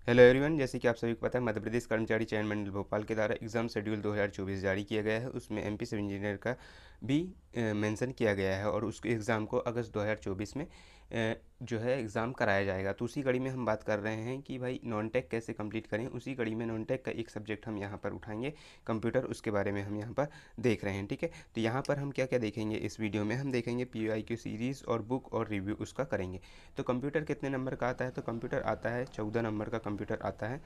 Hello everyone, जैसे कि आप सभी को पता है मध्य प्रदेश कर्मचारी चयन मंडल भोपाल के द्वारा एग्ज़ाम शेड्यूल 2024 जारी किया गया है। उसमें एमपी सिविल इंजीनियर का भी मेंशन किया गया है और उसके एग्ज़ाम को अगस्त 2024 में जो है एग्ज़ाम कराया जाएगा। तो उसी कड़ी में हम बात कर रहे हैं कि भाई नॉन टेक कैसे कंप्लीट करें। उसी कड़ी में नॉन टेक का एक सब्जेक्ट हम यहाँ पर उठाएंगे, कंप्यूटर, उसके बारे में हम यहाँ पर देख रहे हैं। ठीक है, तो यहाँ पर हम क्या क्या देखेंगे इस वीडियो में, हम देखेंगे PYQ सीरीज़ और बुक और रिव्यू उसका करेंगे। तो कंप्यूटर कितने नंबर का आता है, तो कंप्यूटर आता है 14 नंबर का कंप्यूटर आता है।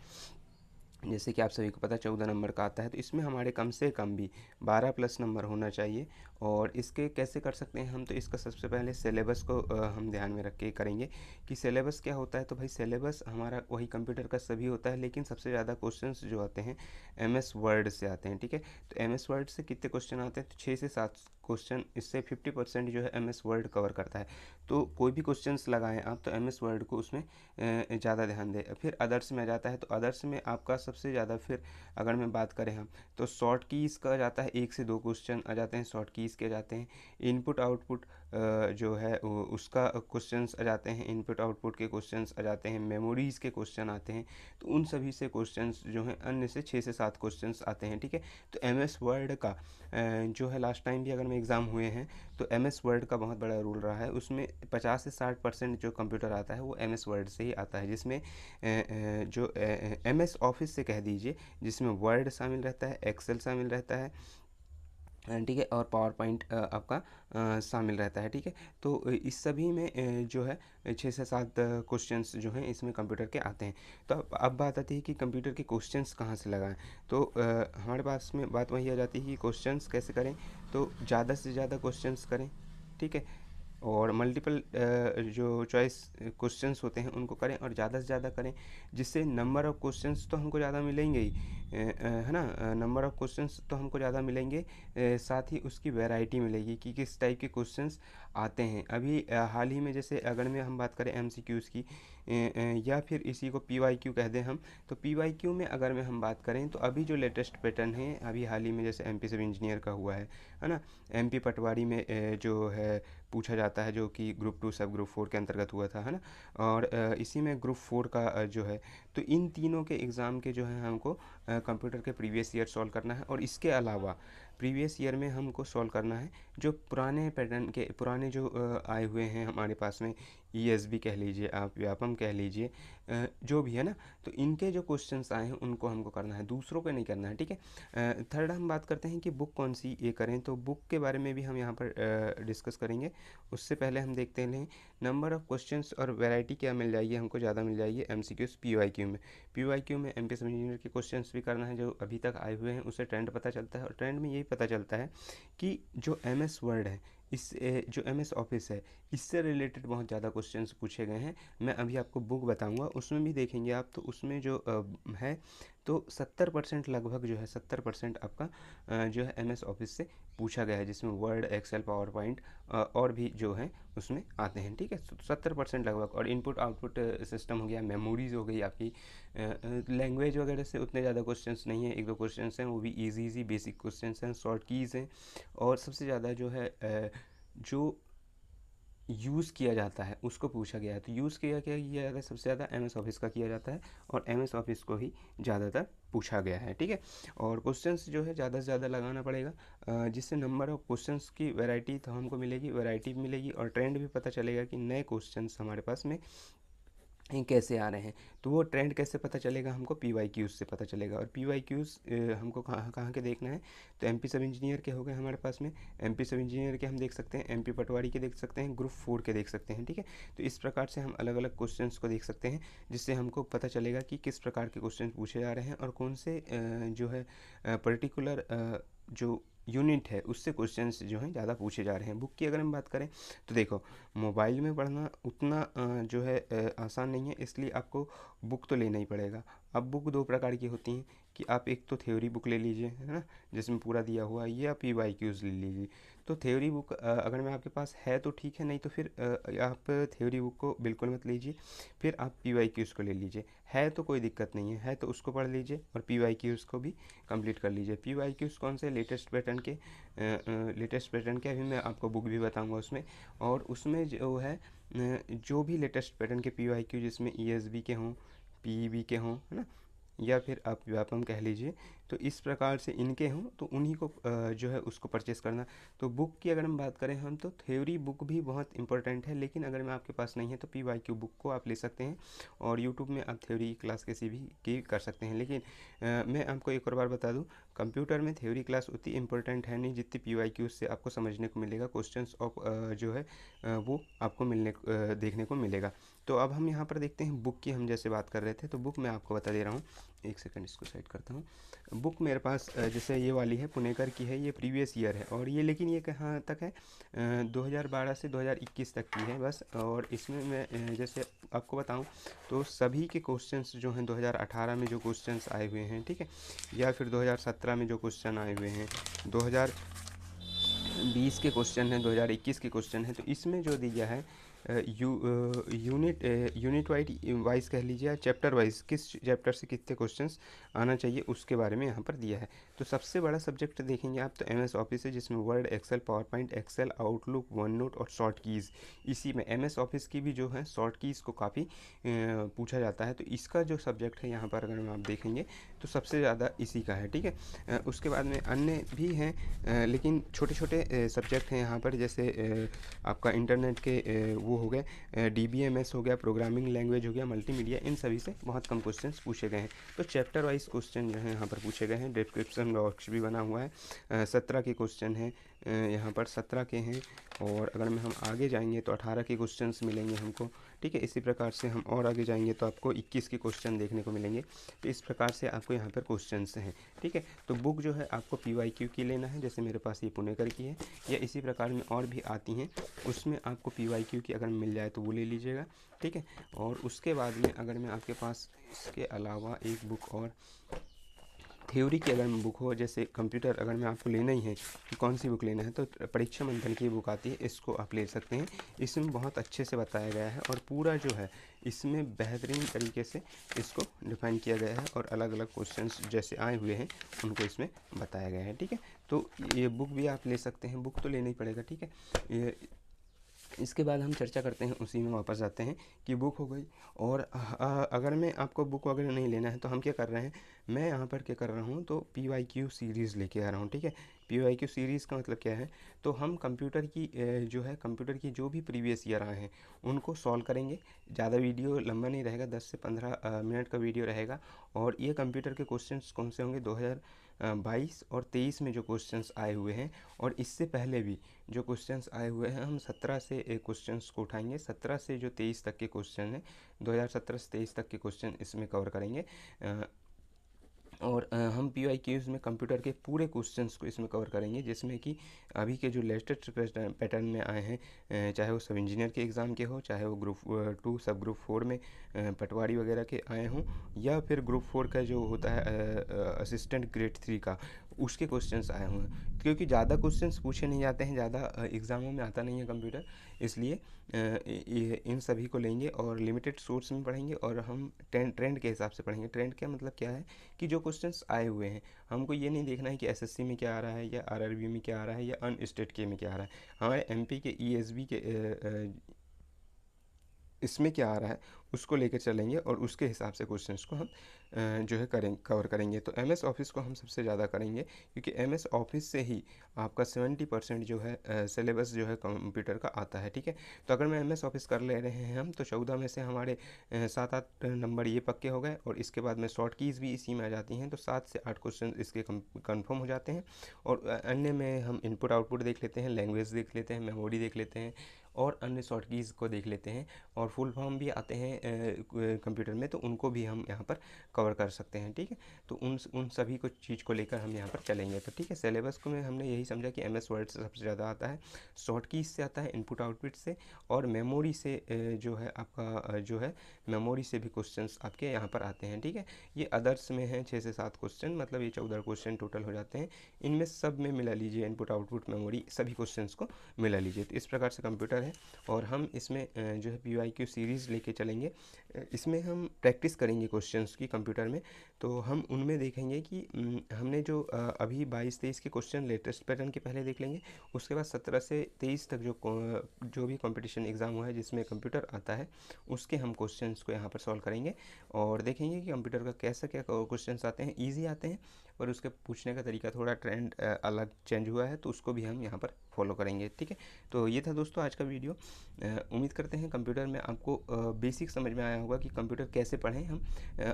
जैसे कि आप सभी को पता है 14 नंबर का आता है, तो इसमें हमारे कम से कम भी 12 प्लस नंबर होना चाहिए। और इसके कैसे कर सकते हैं हम, तो इसका सबसे पहले सिलेबस को हम ध्यान में रख के करेंगे कि सिलेबस क्या होता है। तो भाई सिलेबस हमारा वही कंप्यूटर का सभी होता है, लेकिन सबसे ज़्यादा क्वेश्चंस जो आते हैं MS वर्ड से आते हैं। ठीक है, तो MS वर्ड से कितने क्वेश्चन आते हैं, तो 6 से 7 क्वेश्चन, इससे 50% जो है MS वर्ड कवर करता है। तो कोई भी क्वेश्चंस लगाएं आप तो MS वर्ड को उसमें ज़्यादा ध्यान दें। फिर अदर्स में आ जाता है, तो अदर्स में आपका सबसे ज़्यादा, फिर अगर मैं बात करें हम, तो शॉर्ट कीज़ का जाता है, 1 से 2 क्वेश्चन आ जाते हैं शॉर्ट कीज़ के आ जाते हैं। इनपुट आउटपुट जो है उसका क्वेश्चंस आ जाते हैं, इनपुट आउटपुट के क्वेश्चंस आ जाते हैं, मेमोरीज़ के क्वेश्चन आते हैं। तो उन सभी से क्वेश्चंस जो हैं अन्य से 6 से 7 क्वेश्चंस आते हैं। ठीक है, तो MS वर्ड का जो है लास्ट टाइम भी अगर मैं एग्ज़ाम हुए हैं तो MS वर्ड का बहुत बड़ा रोल रहा है। उसमें 50 से 60% जो कंप्यूटर आता है वो MS वर्ड से ही आता है, जिसमें जो MS ऑफिस से कह दीजिए, जिसमें वर्ड शामिल रहता है, एक्सेल शामिल रहता है, ठीक है, और पावर पॉइंट आपका शामिल रहता है। ठीक है, तो इस सभी में जो है 6 से 7 क्वेश्चंस जो हैं इसमें कंप्यूटर के आते हैं। तो अब बात आती है कि कंप्यूटर के क्वेश्चंस कहाँ से लगाएं। तो हमारे पास में बात वही आ जाती है कि क्वेश्चंस कैसे करें, तो ज़्यादा से ज़्यादा क्वेश्चंस करें। ठीक है, और मल्टीपल जो चॉइस क्वेश्चंस होते हैं उनको करें और ज़्यादा से ज़्यादा करें, जिससे नंबर ऑफ़ क्वेश्चंस तो हमको ज़्यादा मिलेंगे ही, है ना। नंबर ऑफ़ क्वेश्चंस तो हमको ज़्यादा मिलेंगे, साथ ही उसकी वैरायटी मिलेगी कि किस टाइप के क्वेश्चंस आते हैं। अभी हाल ही में जैसे अगर मैं हम बात करें MCQs की, या फिर इसी को PYQ कह दें हम, तो PYQ में अगर मैं हम बात करें तो अभी जो लेटेस्ट पैटर्न है अभी हाल ही में, जैसे MP सिविल इंजीनियर का हुआ है ना। MP पटवारी में जो है पूछा जाता है, जो कि ग्रुप 2 सब ग्रुप 4 के अंतर्गत हुआ था, है ना। और इसी में ग्रुप 4 का जो है, तो इन तीनों के एग्ज़ाम के जो है हमको कंप्यूटर के प्रीवियस ईयर सॉल्व करना है। और इसके अलावा प्रीवियस ईयर में हमको सॉल्व करना है जो पुराने पैटर्न के, पुराने जो आए हुए हैं हमारे पास में, ESB कह लीजिए आप, व्यापम कह लीजिए, जो भी है ना, तो इनके जो क्वेश्चंस आए हैं उनको हमको करना है, दूसरों को नहीं करना है। ठीक है, थर्ड हम बात करते हैं कि बुक कौन सी ये करें, तो बुक के बारे में भी हम यहाँ पर डिस्कस करेंगे। उससे पहले हम देखते हैं नंबर ऑफ़ क्वेश्चंस और वैरायटी क्या मिल जाएगी हमको, ज़्यादा मिल जाएगी MCQs PYQ में। PYQ में MP सिविल इंजीनियर के क्वेश्चंस भी करना है जो अभी तक आए हुए हैं, उससे ट्रेंड पता चलता है। और ट्रेंड में यही पता चलता है कि जो MS वर्ड है, इस जो MS ऑफिस है, इससे रिलेटेड बहुत ज़्यादा क्वेश्चंस पूछे गए हैं। मैं अभी आपको बुक बताऊंगा, उसमें भी देखेंगे आप, तो उसमें जो है, तो 70% लगभग जो है 70% आपका जो है MS ऑफिस से पूछा गया है, जिसमें वर्ड, एक्सेल, पावर पॉइंट और भी जो हैं उसमें आते हैं। ठीक है, 70% लगभग। और इनपुट आउटपुट सिस्टम हो गया, मेमोरीज हो गई आपकी, लैंग्वेज वगैरह से उतने ज़्यादा क्वेश्चंस नहीं है, 1-2 क्वेश्चंस हैं, वो भी इजी बेसिक क्वेश्चंस हैं, शॉर्ट कीज़ हैं। और सबसे ज़्यादा जो है जो यूज़ किया जाता है उसको पूछा गया है। तो यूज़ किया क्या किया जाता है, सबसे ज़्यादा MS ऑफिस का किया जाता है, और MS ऑफिस को ही ज़्यादातर पूछा गया है। ठीक है, और क्वेश्चंस जो है ज़्यादा से ज़्यादा लगाना पड़ेगा, जिससे नंबर ऑफ़ क्वेश्चंस की वैरायटी तो हमको मिलेगी, वैरायटी भी मिलेगी, और ट्रेंड भी पता चलेगा कि नए क्वेश्चंस हमारे पास में कैसे आ रहे हैं। तो वो ट्रेंड कैसे पता चलेगा हमको, PYQs से पता चलेगा। और PYQs हमको कहाँ कहाँ के देखना है, तो MP सब इंजीनियर के हो गए हमारे पास में, MP सब इंजीनियर के हम देख सकते हैं, MP पटवारी के देख सकते हैं, ग्रुप 4 के देख सकते हैं। ठीक है, तो इस प्रकार से हम अलग अलग क्वेश्चंस को देख सकते हैं, जिससे हमको पता चलेगा कि किस प्रकार के क्वेश्चन पूछे जा रहे हैं और कौन से जो है पर्टिकुलर जो यूनिट है उससे क्वेश्चंस जो हैं ज़्यादा पूछे जा रहे हैं। बुक की अगर हम बात करें तो देखो, मोबाइल में पढ़ना उतना जो है आसान नहीं है, इसलिए आपको बुक तो लेना ही पड़ेगा। अब बुक 2 प्रकार की होती हैं कि आप एक तो थ्योरी बुक ले लीजिए, है ना, जिसमें पूरा दिया हुआ है, या PYQs ले लीजिए। तो थ्योरी बुक अगर मैं आपके पास है तो ठीक है, नहीं तो फिर आप थ्योरी बुक को बिल्कुल मत लीजिए, फिर आप PYQs को ले लीजिए। है तो कोई दिक्कत नहीं है तो उसको पढ़ लीजिए, और PYQs को भी कंप्लीट कर लीजिए। PYQs कौन से, लेटेस्ट पैटर्न के, लेटेस्ट पैटर्न के अभी मैं आपको बुक भी बताऊँगा उसमें। और उसमें जो है जो भी लेटेस्ट पैटर्न के PYQ जिसमें ESB के हों, पीईबी के हों, है ना, या फिर आप व्यापम कह लीजिए, तो इस प्रकार से इनके हों तो उन्हीं को जो है उसको परचेस करना। तो बुक की अगर हम बात करें हम, तो थ्योरी बुक भी बहुत इंपॉर्टेंट है, लेकिन अगर मैं आपके पास नहीं है तो PYQ बुक को आप ले सकते हैं और यूट्यूब में आप थ्योरी क्लास किसी भी की कर सकते हैं। लेकिन मैं आपको एक और बार बता दूं, कंप्यूटर में थ्योरी क्लास उतनी इंपॉर्टेंट है नहीं जितनी PYQ से आपको समझने को मिलेगा, क्वेश्चंस ऑफ जो है वो आपको देखने को मिलेगा। तो अब हम यहाँ पर देखते हैं बुक की, हम जैसे बात कर रहे थे, तो बुक मैं आपको बता दे रहा हूँ। एक सेकंड इसको साइड करता हूँ। बुक मेरे पास जैसे ये वाली है, पुणेकर की है, ये प्रीवियस ईयर है, और ये लेकिन ये कहाँ तक है, 2012 से 2021 तक की है बस। और इसमें मैं जैसे आपको बताऊं तो सभी के क्वेश्चंस जो हैं 2018 में जो क्वेश्चंस आए हुए हैं, ठीक है, या फिर 2017 में जो क्वेश्चन आए हुए हैं, 2020 के क्वेश्चन हैं, 2021 के क्वेश्चन हैं, तो इसमें जो दिया है यूनिट वाइज कह लीजिए या चैप्टर वाइज, किस चैप्टर से कितने क्वेश्चंस आना चाहिए उसके बारे में यहाँ पर दिया है। तो सबसे बड़ा सब्जेक्ट देखेंगे आप तो MS ऑफिस है, जिसमें Word, Excel, PowerPoint, Excel, Outlook, OneNote और शॉर्ट कीज़। इसी में MS ऑफिस की भी जो है शॉर्ट कीज़ को काफ़ी पूछा जाता है, तो इसका जो सब्जेक्ट है यहाँ पर अगर आप देखेंगे तो सबसे ज़्यादा इसी का है, ठीक है। उसके बाद में अन्य भी हैं, लेकिन छोटे छोटे सब्जेक्ट हैं यहाँ पर, जैसे आपका इंटरनेट के वो हो गए, DBMS हो गया, प्रोग्रामिंग लैंग्वेज हो गया, मल्टीमीडिया, इन सभी से बहुत कम क्वेश्चंस पूछे गए हैं। तो चैप्टर वाइज क्वेश्चन जो है यहाँ पर पूछे गए हैं, डिस्क्रिप्शन बॉक्स भी बना हुआ है। 17 के क्वेश्चन हैं, यहाँ पर 17 के हैं, और अगर हम आगे जाएंगे तो 18 के क्वेश्चंस मिलेंगे हमको, ठीक है। इसी प्रकार से हम और आगे जाएंगे तो आपको 21 के क्वेश्चन देखने को मिलेंगे। तो इस प्रकार से आपको यहाँ पर क्वेश्चंस हैं, ठीक है। तो बुक जो है आपको PYQ की लेना है, जैसे मेरे पास ये पुणेकर की है, या इसी प्रकार में और भी आती हैं, उसमें आपको PYQ की अगर मिल जाए तो वो ले लीजिएगा, ठीक है। और उसके बाद में अगर मैं आपके पास इसके अलावा एक बुक और थ्योरी की अगर बुक हो, जैसे कंप्यूटर अगर मैं आपको लेना ही है कि कौन सी बुक लेना है, तो परीक्षा मंथन की बुक आती है, इसको आप ले सकते हैं। इसमें बहुत अच्छे से बताया गया है और पूरा जो है इसमें बेहतरीन तरीके से इसको डिफाइन किया गया है, और अलग अलग क्वेश्चंस जैसे आए हुए हैं उनको इसमें बताया गया है, ठीक है। तो ये बुक भी आप ले सकते हैं, बुक तो लेना ही पड़ेगा, ठीक है। इसके बाद हम चर्चा करते हैं, उसी में वापस आते हैं कि बुक हो गई। और अगर मैं आपको बुक वगैरह नहीं लेना है तो हम क्या कर रहे हैं, मैं यहाँ पर क्या कर रहा हूँ, तो PYQ सीरीज़ लेके आ रहा हूँ, ठीक है। PYQ सीरीज़ का मतलब क्या है, तो हम कंप्यूटर की जो है कंप्यूटर की जो भी प्रीवियस ईयर आए हैं उनको सॉल्व करेंगे। ज़्यादा वीडियो लंबा नहीं रहेगा, 10 से 15 मिनट का वीडियो रहेगा। और ये कंप्यूटर के क्वेश्चंस कौन से होंगे, 2022 और 23 में जो क्वेश्चंस आए हुए हैं, और इससे पहले भी जो क्वेश्चंस आए हुए हैं, हम 17 से क्वेश्चंस को उठाएंगे। 17 से जो 23 तक के क्वेश्चन हैं, 2017 से 23 तक के क्वेश्चन इसमें कवर करेंगे। और हम PYQs में कंप्यूटर के पूरे क्वेश्चंस को इसमें कवर करेंगे, जिसमें कि अभी के जो लेटेस्ट पैटर्न में आए हैं, चाहे वो सब इंजीनियर के एग्ज़ाम के हो, चाहे वो ग्रुप 2 सब ग्रुप 4 में पटवारी वगैरह के आए हों, या फिर ग्रुप 4 का जो होता है असिस्टेंट ग्रेड 3 का, उसके क्वेश्चंस आए हुए हैं। क्योंकि ज़्यादा क्वेश्चंस पूछे नहीं जाते हैं, ज़्यादा एग्ज़ामों में आता नहीं है कंप्यूटर, इसलिए इन सभी को लेंगे और लिमिटेड सोर्स में पढ़ेंगे, और हम ट्रेंड के हिसाब से पढ़ेंगे। ट्रेंड का मतलब क्या है कि जो क्वेश्चंस आए हुए हैं, हमको ये नहीं देखना है कि SSC में क्या आ रहा है, या RRB में क्या आ रहा है, या अनस्टेट के में क्या आ रहा है, हमारे MP के ESB के इसमें क्या आ रहा है उसको लेकर चलेंगे, और उसके हिसाब से क्वेश्चंस को हम जो है कवर करेंगे। तो MS ऑफिस को हम सबसे ज़्यादा करेंगे, क्योंकि MS ऑफिस से ही आपका 70% जो है सिलेबस जो है कंप्यूटर का आता है, ठीक है। तो अगर मैं MS ऑफिस कर ले रहे हैं हम, तो 14 में से हमारे 7-8 नंबर ये पक्के हो गए, और इसके बाद में शॉर्ट कीज़ भी इसी में आ जाती हैं, तो 7 से 8 क्वेश्चन इसके कन्फर्म हो जाते हैं। और अन्य में हम इनपुट आउटपुट देख लेते हैं, लैंग्वेज देख लेते हैं, मेमोरी देख लेते हैं, और अन्य शॉर्ट कीज़ को देख लेते हैं, और फुल फॉर्म भी आते हैं कंप्यूटर में, तो उनको भी हम यहाँ पर कवर कर सकते हैं, ठीक है। तो उन सभी को चीज़ को लेकर हम यहाँ पर चलेंगे। तो ठीक है, सिलेबस को में हमने यही समझा कि MS वर्ड से सबसे ज़्यादा आता है, शॉर्ट कीज से आता है, इनपुट आउटपुट से, और मेमोरी से जो है आपका जो है मेमोरी से भी क्वेश्चंस आपके यहाँ पर आते हैं, ठीक है। ये अदर्स में हैं 6 से 7 क्वेश्चन, मतलब ये 14 क्वेश्चन टोटल हो जाते हैं। इनमें सब में मिला लीजिए, इनपुट आउटपुट मेमोरी सभी क्वेश्चंस को मिला लीजिए। तो इस प्रकार से कंप्यूटर कंप्यूटर है और हम इसमें जो है PYQ सीरीज़ लेके चलेंगे। इसमें हम प्रैक्टिस करेंगे क्वेश्चंस की कंप्यूटर में। तो हम उनमें देखेंगे कि हमने जो अभी 22-23 के क्वेश्चन लेटेस्ट पैटर्न के पहले देख लेंगे। उसके बाद 17 से 23 तक जो भी कंपटीशन एग्ज़ाम हुआ है जिसमें कंप्यूटर आता है, उसके हम क्वेश्चंस को यहाँ पर सॉल्व करेंगे और देखेंगे कि कंप्यूटर का कैसा क्या क्वेश्चंस आते हैं। ईजी आते हैं और उसके पूछने का तरीका थोड़ा ट्रेंड अलग चेंज हुआ है, तो उसको भी हम यहाँ पर फॉलो करेंगे। ठीक है, तो ये था दोस्तों आज का वीडियो। उम्मीद करते हैं कंप्यूटर में आपको बेसिक समझ में आया होगा कि कंप्यूटर कैसे पढ़ें हम।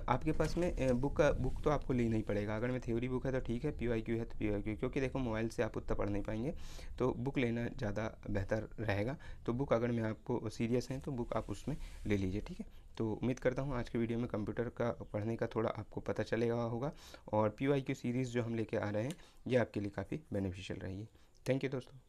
आपके पास में बुक तो आपको लेना ही पड़ेगा। अगर में थ्योरी बुक है तो ठीक है, PYQ है तो PYQ, क्योंकि देखो मोबाइल से आप उतना पढ़ नहीं पाएंगे, तो बुक लेना ज़्यादा बेहतर रहेगा। तो बुक अगर मैं आपको सीरियस हैं तो बुक आप उसमें ले लीजिए। ठीक है, तो उम्मीद करता हूँ आज के वीडियो में कंप्यूटर का पढ़ने का थोड़ा आपको पता चलेगा होगा और PYQ सीरीज़ जो हम लेके आ रहे हैं ये आपके लिए काफ़ी बेनिफिशियल रहेगी। थैंक यू दोस्तों।